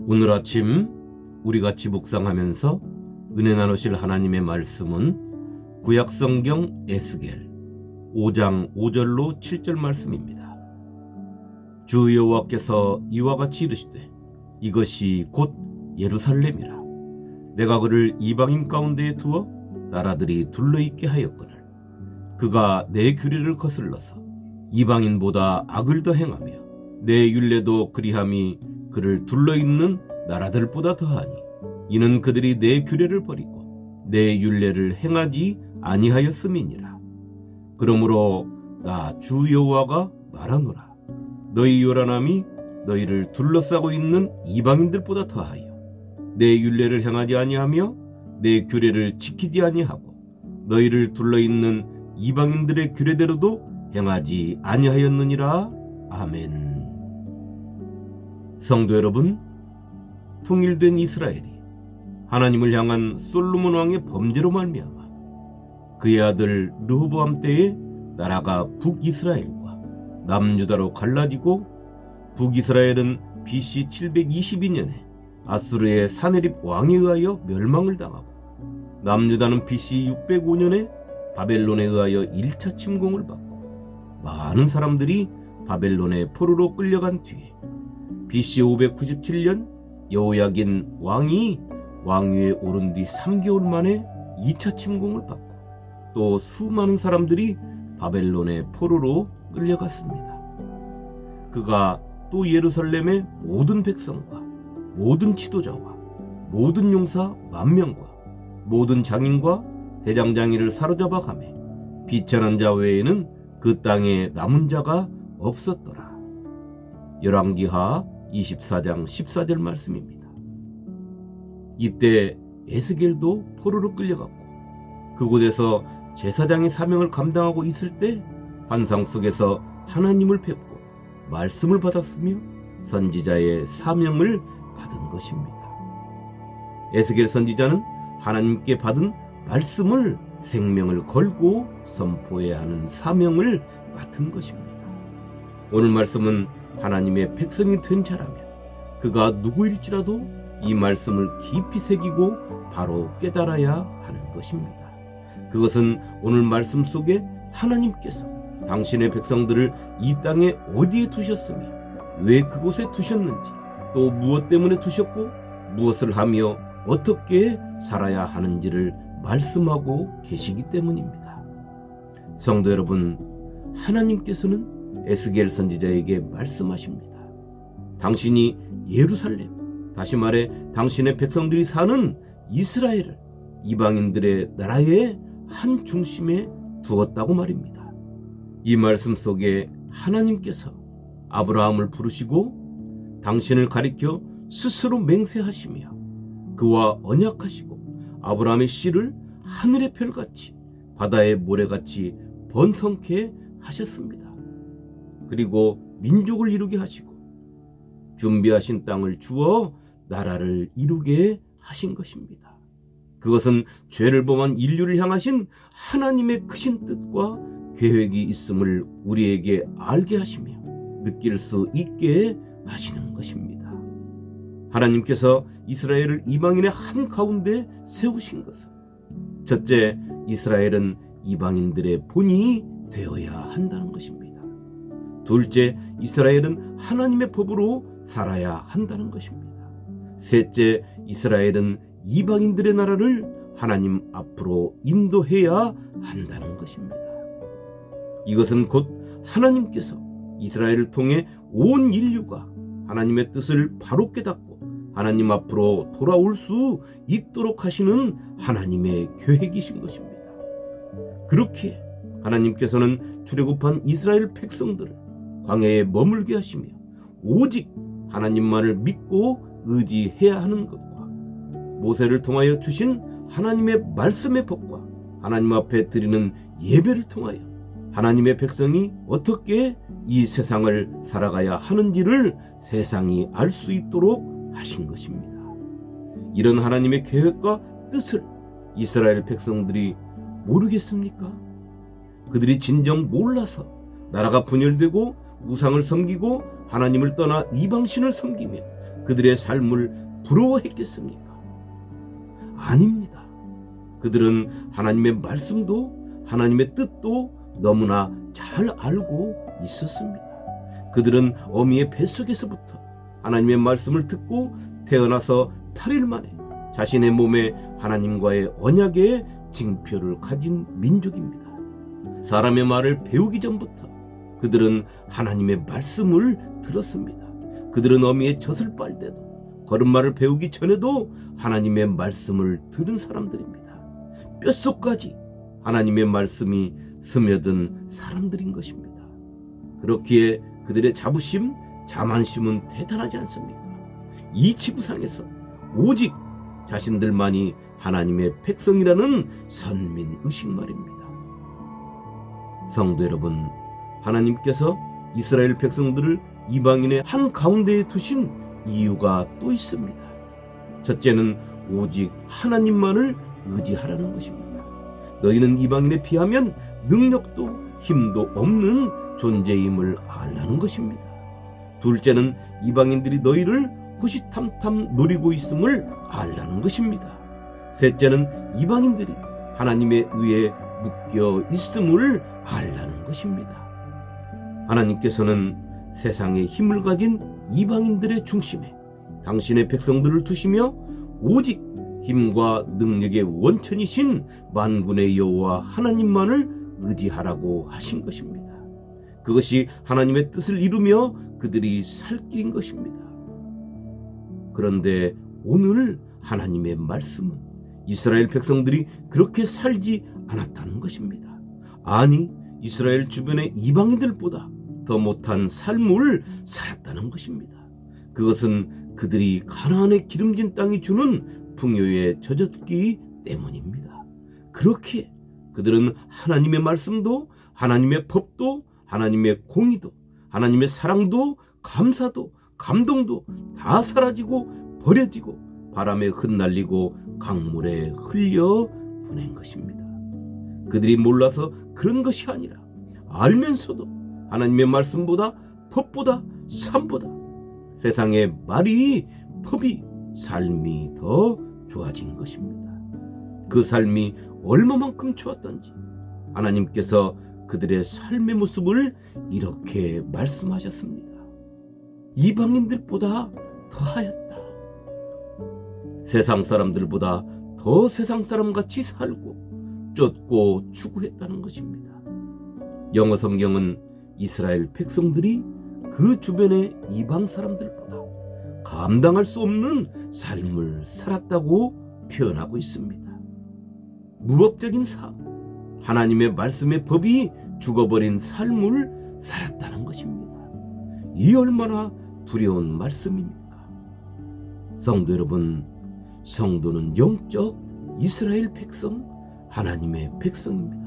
오늘 아침 우리 같이 묵상하면서 은혜 나누실 하나님의 말씀은 구약성경 에스겔 5장 5절로 7절 말씀입니다. 주 여호와께서 이와 같이 이르시되 이것이 곧 예루살렘이라. 내가 그를 이방인 가운데에 두어 나라들이 둘러있게 하였거늘 그가 내 규례를 거슬러서 이방인보다 악을 더 행하며 내 율례도 그리함이 그를 둘러있는 나라들보다 더하니 이는 그들이 내 규례를 버리고 내 율례를 행하지 아니하였음이니라. 그러므로 나 주 여호와가 말하노라. 너희 요란함이 너희를 둘러싸고 있는 이방인들보다 더하여 내 율례를 행하지 아니하며 내 규례를 지키지 아니하고 너희를 둘러있는 이방인들의 규례대로도 행하지 아니하였느니라. 아멘. 성도 여러분, 통일된 이스라엘이 하나님을 향한 솔로몬 왕의 범죄로 말미암아 그의 아들 르호보암 때에 나라가 북이스라엘과 남유다로 갈라지고 북이스라엘은 BC 722년에 아수르의 사네립 왕에 의하여 멸망을 당하고 남유다는 BC 605년에 바벨론에 의하여 1차 침공을 받고 많은 사람들이 바벨론의 포로로 끌려간 뒤에 BC 597년 여호야긴 왕이 왕위에 오른 뒤 3개월 만에 2차 침공을 받고 또 수많은 사람들이 바벨론의 포로로 끌려갔습니다. 그가 또 예루살렘의 모든 백성과 모든 지도자와 모든 용사 10,000명과 모든 장인과 대장장이를 사로잡아 가매 비천한 자 외에는 그 땅에 남은 자가 없었더라. 열왕기하 24장 14절 말씀입니다. 이때 에스겔도 포로로 끌려갔고 그곳에서 제사장의 사명을 감당하고 있을 때 환상 속에서 하나님을 뵙고 말씀을 받았으며 선지자의 사명을 받은 것입니다. 에스겔 선지자는 하나님께 받은 말씀을 생명을 걸고 선포해야 하는 사명을 맡은 것입니다. 오늘 말씀은 하나님의 백성이 된 자라면 그가 누구일지라도 이 말씀을 깊이 새기고 바로 깨달아야 하는 것입니다. 그것은 오늘 말씀 속에 하나님께서 당신의 백성들을 이 땅에 어디에 두셨으며 왜 그곳에 두셨는지 또 무엇 때문에 두셨고 무엇을 하며 어떻게 살아야 하는지를 말씀하고 계시기 때문입니다. 성도 여러분, 하나님께서는 에스겔 선지자에게 말씀하십니다. 당신이 예루살렘, 다시 말해 당신의 백성들이 사는 이스라엘을 이방인들의 나라의 한 중심에 두었다고 말입니다. 이 말씀 속에 하나님께서 아브라함을 부르시고 당신을 가리켜 스스로 맹세하시며 그와 언약하시고 아브라함의 씨를 하늘의 별같이 바다의 모래같이 번성케 하셨습니다. 그리고 민족을 이루게 하시고 준비하신 땅을 주어 나라를 이루게 하신 것입니다. 그것은 죄를 범한 인류를 향하신 하나님의 크신 뜻과 계획이 있음을 우리에게 알게 하시며 느낄 수 있게 하시는 것입니다. 하나님께서 이스라엘을 이방인의 한가운데 세우신 것은 첫째, 이스라엘은 이방인들의 본이 되어야 한다는 것입니다. 둘째, 이스라엘은 하나님의 법으로 살아야 한다는 것입니다. 셋째, 이스라엘은 이방인들의 나라를 하나님 앞으로 인도해야 한다는 것입니다. 이것은 곧 하나님께서 이스라엘을 통해 온 인류가 하나님의 뜻을 바로 깨닫고 하나님 앞으로 돌아올 수 있도록 하시는 하나님의 계획이신 것입니다. 그렇게 하나님께서는 출애굽한 이스라엘 백성들을 광야에 머물게 하시며 오직 하나님만을 믿고 의지해야 하는 것과 모세를 통하여 주신 하나님의 말씀의 법과 하나님 앞에 드리는 예배를 통하여 하나님의 백성이 어떻게 이 세상을 살아가야 하는지를 세상이 알 수 있도록 하신 것입니다. 이런 하나님의 계획과 뜻을 이스라엘 백성들이 모르겠습니까? 그들이 진정 몰라서 나라가 분열되고 우상을 섬기고 하나님을 떠나 이방신을 섬기며 그들의 삶을 부러워했겠습니까? 아닙니다. 그들은 하나님의 말씀도 하나님의 뜻도 너무나 잘 알고 있었습니다. 그들은 어미의 뱃속에서부터 하나님의 말씀을 듣고 태어나서 8일 만에 자신의 몸에 하나님과의 언약의 징표를 가진 민족입니다. 사람의 말을 배우기 전부터 그들은 하나님의 말씀을 들었습니다. 그들은 어미의 젖을 빨 때도 걸음마를 배우기 전에도 하나님의 말씀을 들은 사람들입니다. 뼛속까지 하나님의 말씀이 스며든 사람들인 것입니다. 그렇기에 그들의 자부심, 자만심은 대단하지 않습니까? 이 지구상에서 오직 자신들만이 하나님의 백성이라는 선민의식 말입니다. 성도 여러분, 하나님께서 이스라엘 백성들을 이방인의 한가운데에 두신 이유가 또 있습니다. 첫째는 오직 하나님만을 의지하라는 것입니다. 너희는 이방인에 비하면 능력도 힘도 없는 존재임을 알라는 것입니다. 둘째는 이방인들이 너희를 호시탐탐 노리고 있음을 알라는 것입니다. 셋째는 이방인들이 하나님의 의에 묶여 있음을 알라는 것입니다. 하나님께서는 세상에 힘을 가진 이방인들의 중심에 당신의 백성들을 두시며 오직 힘과 능력의 원천이신 만군의 여호와 하나님만을 의지하라고 하신 것입니다. 그것이 하나님의 뜻을 이루며 그들이 살 길인 것입니다. 그런데 오늘 하나님의 말씀은 이스라엘 백성들이 그렇게 살지 않았다는 것입니다. 아니, 이스라엘 주변의 이방인들보다 더 못한 삶을 살았다는 것입니다. 그것은 그들이 가나안의 기름진 땅이 주는 풍요에 젖었기 때문입니다. 그렇게 그들은 하나님의 말씀도 하나님의 법도 하나님의 공의도 하나님의 사랑도 감사도 감동도 다 사라지고 버려지고 바람에 흩날리고 강물에 흘려 보낸 것입니다. 그들이 몰라서 그런 것이 아니라 알면서도 하나님의 말씀보다 법보다 삶보다 세상의 말이 법이 삶이 더 좋아진 것입니다. 그 삶이 얼마만큼 좋았던지 하나님께서 그들의 삶의 모습을 이렇게 말씀하셨습니다. 이방인들보다 더하였다. 세상 사람들보다 더 세상 사람같이 살고 쫓고 추구했다는 것입니다. 영어 성경은 이스라엘 백성들이 그 주변의 이방 사람들보다 감당할 수 없는 삶을 살았다고 표현하고 있습니다. 무법적인 삶, 하나님의 말씀의 법이 죽어버린 삶을 살았다는 것입니다. 이 얼마나 두려운 말씀입니까? 성도 여러분, 성도는 영적 이스라엘 백성, 하나님의 백성입니다.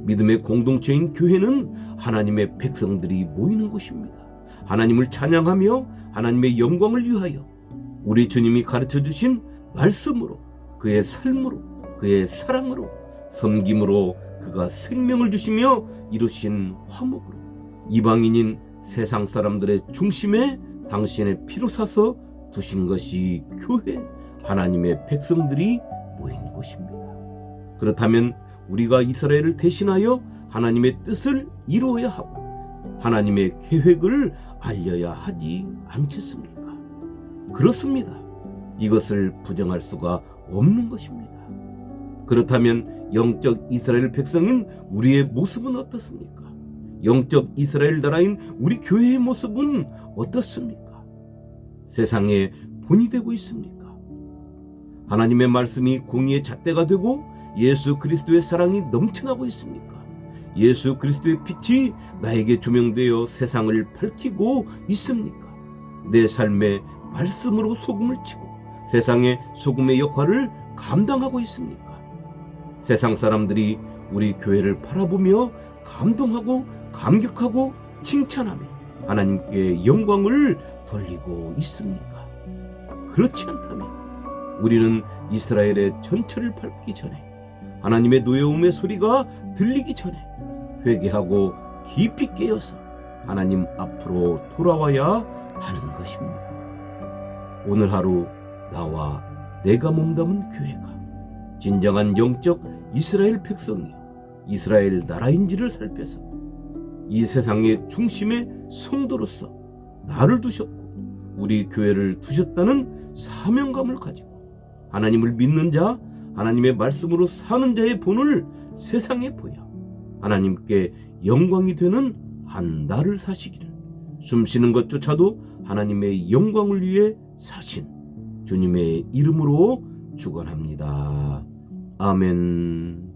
믿음의 공동체인 교회는 하나님의 백성들이 모이는 곳입니다. 하나님을 찬양하며 하나님의 영광을 위하여 우리 주님이 가르쳐주신 말씀으로, 그의 삶으로, 그의 사랑으로, 섬김으로 그가 생명을 주시며 이루신 화목으로 이방인인 세상 사람들의 중심에 당신의 피로 사서 두신 것이 교회, 하나님의 백성들이 모인 곳입니다. 그렇다면 우리가 이스라엘을 대신하여 하나님의 뜻을 이루어야 하고 하나님의 계획을 알려야 하지 않겠습니까? 그렇습니다. 이것을 부정할 수가 없는 것입니다. 그렇다면 영적 이스라엘 백성인 우리의 모습은 어떻습니까? 영적 이스라엘 나라인 우리 교회의 모습은 어떻습니까? 세상에 본이 되고 있습니까? 하나님의 말씀이 공의의 잣대가 되고 예수 그리스도의 사랑이 넘쳐나고 있습니까? 예수 그리스도의 빛이 나에게 조명되어 세상을 밝히고 있습니까? 내 삶에 말씀으로 소금을 치고 세상의 소금의 역할을 감당하고 있습니까? 세상 사람들이 우리 교회를 바라보며 감동하고 감격하고 칭찬하며 하나님께 영광을 돌리고 있습니까? 그렇지 않다면 우리는 이스라엘의 전철을 밟기 전에 하나님의 노여움의 소리가 들리기 전에 회개하고 깊이 깨어서 하나님 앞으로 돌아와야 하는 것입니다. 오늘 하루 나와 내가 몸담은 교회가 진정한 영적 이스라엘 백성이요 이스라엘 나라인지를 살펴서 이 세상의 중심의 성도로서 나를 두셨고 우리 교회를 두셨다는 사명감을 가지고 하나님을 믿는 자, 하나님의 말씀으로 사는 자의 본을 세상에 보여 하나님께 영광이 되는 한 날을 사시기를 숨쉬는 것조차도 하나님의 영광을 위해 사신 주님의 이름으로 축원합니다. 아멘.